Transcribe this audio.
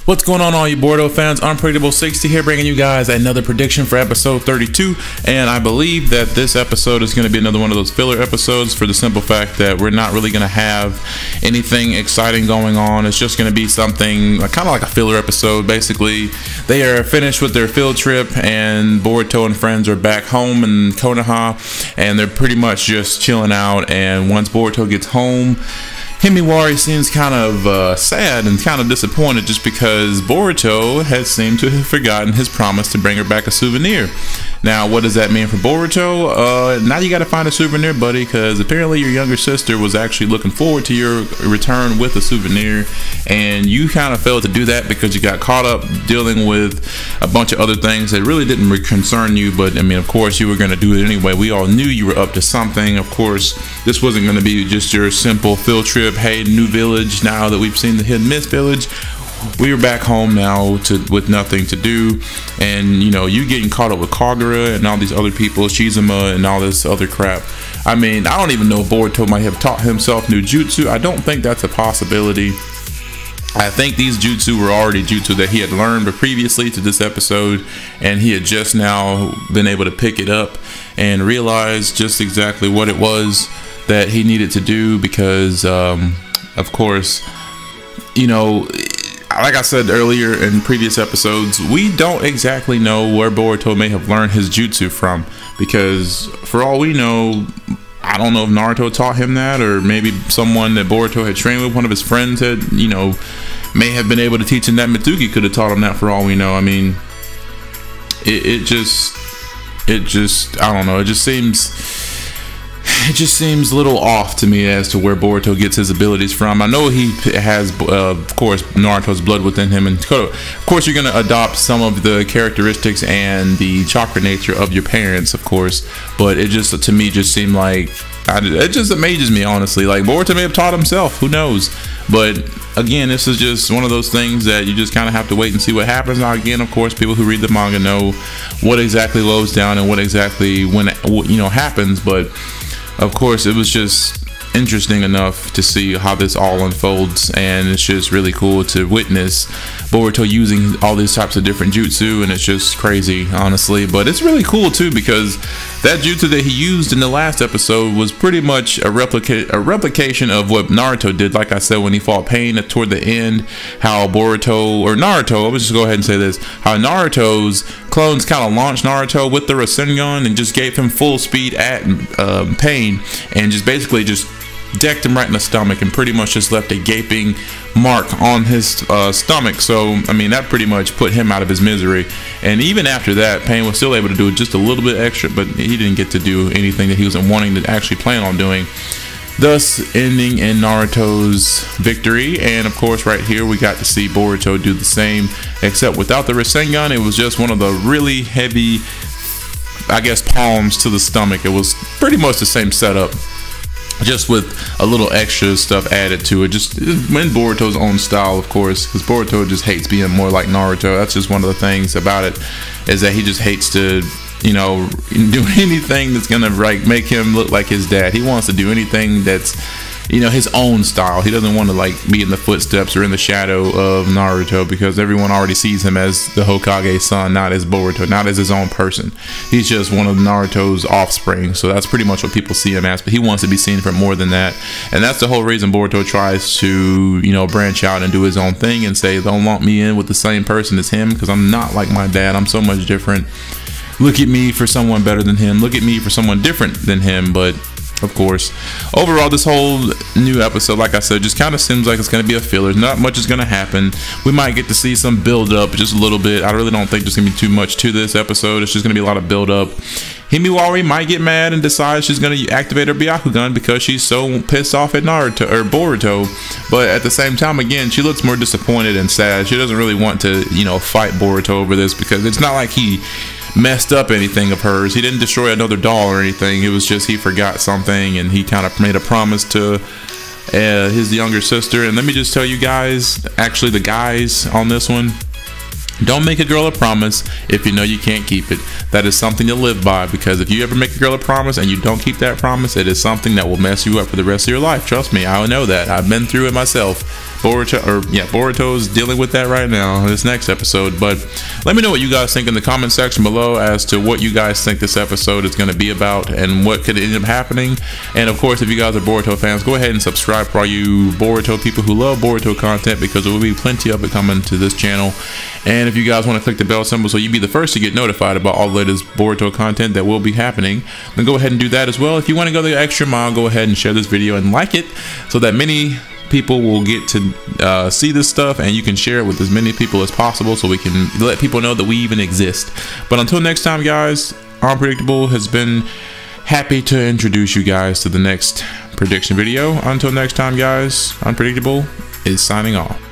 What's going on, all you Boruto fans? Unpredictable 60 here, bringing you guys another prediction for episode 32, and I believe that this episode is going to be another one of those filler episodes for the simple fact that we're not really going to have anything exciting going on. It's just going to be something kind of like a filler episode. Basically, they are finished with their field trip, and Boruto and friends are back home in Konoha, and they're pretty much just chilling out. And once Boruto gets home, Himawari seems kind of sad and kind of disappointed just because Boruto had seemed to have forgotten his promise to bring her back a souvenir. Now, what does that mean for Boruto? Now you got to find a souvenir, buddy, because apparently your younger sister was actually looking forward to your return with a souvenir, and you kind of failed to do that because you got caught up dealing with a bunch of other things that really didn't concern you. But I mean, of course, you were going to do it anyway. We all knew you were up to something. Of course, this wasn't going to be just your simple field trip. Hey, new village. Now that we've seen the Hidden Mist village, we are back home now with nothing to do. And you know, you getting caught up with Kagura and all these other people, Shizuma and all this other crap. I mean, I don't even know if Boruto might have taught himself new jutsu. I don't think that's a possibility. I think these jutsu were already jutsu that he had learned previously to this episode, and he had just now been able to pick it up and realize just exactly what it was that he needed to do, because of course, you know, like I said earlier in previous episodes, we don't exactly know where Boruto may have learned his jutsu from, because for all we know, I don't know if Naruto taught him that, or maybe someone that Boruto had trained with, one of his friends had, you know, may have been able to teach him that. Mitsuki could have taught him that, for all we know. I mean, it just I don't know, it just seems a little off to me as to where Boruto gets his abilities from. I know he has, of course, Naruto's blood within him, and of course, you're going to adopt some of the characteristics and the chakra nature of your parents, of course. But it just, to me, just seemed like, it just amazes me, honestly. Like, Boruto may have taught himself, who knows? But again, this is just one of those things that you just kind of have to wait and see what happens. Now, again, of course, people who read the manga know what exactly goes down and what exactly happens. But of course, it was just interesting enough to see how this all unfolds, and it's just really cool to witness Boruto using all these types of different jutsu, and it's just crazy, honestly. But it's really cool too, because that jutsu that he used in the last episode was pretty much a replication of what Naruto did. Like I said, when he fought Pain toward the end, how Naruto, let's just go ahead and say this, how Naruto's clones kind of launched Naruto with the Rasengan and just gave him full speed at Pain, and just basically just decked him right in the stomach and pretty much just left a gaping mark on his stomach. So I mean, that pretty much put him out of his misery. And even after that, Pain was still able to do just a little bit extra, but he didn't get to do anything that he wasn't wanting to actually plan on doing, thus ending in Naruto's victory. And of course, right here we got to see Boruto do the same, except without the Rasengan. It was just one of the really heavy, I guess, palms to the stomach. It was pretty much the same setup, just with a little extra stuff added to it, just in Boruto's own style, of course, because Boruto just hates being more like Naruto. That's just one of the things about it, is that he just hates to, you know, do anything that's gonna make him look like his dad. He wants to do anything that's, you know, his own style. He doesn't want to like be in the footsteps or in the shadow of Naruto, because everyone already sees him as the Hokage's son, not as Boruto, not as his own person. He's just one of Naruto's offspring. So that's pretty much what people see him as, but he wants to be seen for more than that. And that's the whole reason Boruto tries to, you know, branch out and do his own thing and say, don't lump me in with the same person as him, because I'm not like my dad. I'm so much different. Look at me for someone better than him. Look at me for someone different than him. But of course, overall, this whole new episode, like I said, just kind of seems like it's going to be a filler. Not much is going to happen. We might get to see some build up, just a little bit. I really don't think there's going to be too much to this episode. It's just going to be a lot of build up. Himawari might get mad and decide she's going to activate her Byakugan because she's so pissed off at Naruto or Boruto. But at the same time, again, she looks more disappointed and sad. She doesn't really want to, you know, fight Boruto over this, because it's not like he messed up anything of hers. He didn't destroy another doll or anything. It was just he forgot something, and he kind of made a promise to his younger sister. And let me just tell you guys, actually the guys on this one, don't make a girl a promise if you know you can't keep it. That is something to live by, because if you ever make a girl a promise and you don't keep that promise, it is something that will mess you up for the rest of your life. Trust me, I know that. I've been through it myself. Boruto's dealing with that right now in this next episode. But let me know what you guys think in the comment section below as to what you guys think this episode is going to be about and what could end up happening. And of course, if you guys are Boruto fans, go ahead and subscribe for all you Boruto people who love Boruto content, because there will be plenty of it coming to this channel. And if you guys want to click the bell symbol so you be the first to get notified about all the latest Boruto content that will be happening, then go ahead and do that as well. If you want to go the extra mile, go ahead and share this video and like it so that many people will get to see this stuff, and you can share it with as many people as possible so we can let people know that we even exist. But until next time, guys, Unpredictable has been happy to introduce you guys to the next prediction video. Until next time, guys, Unpredictable is signing off.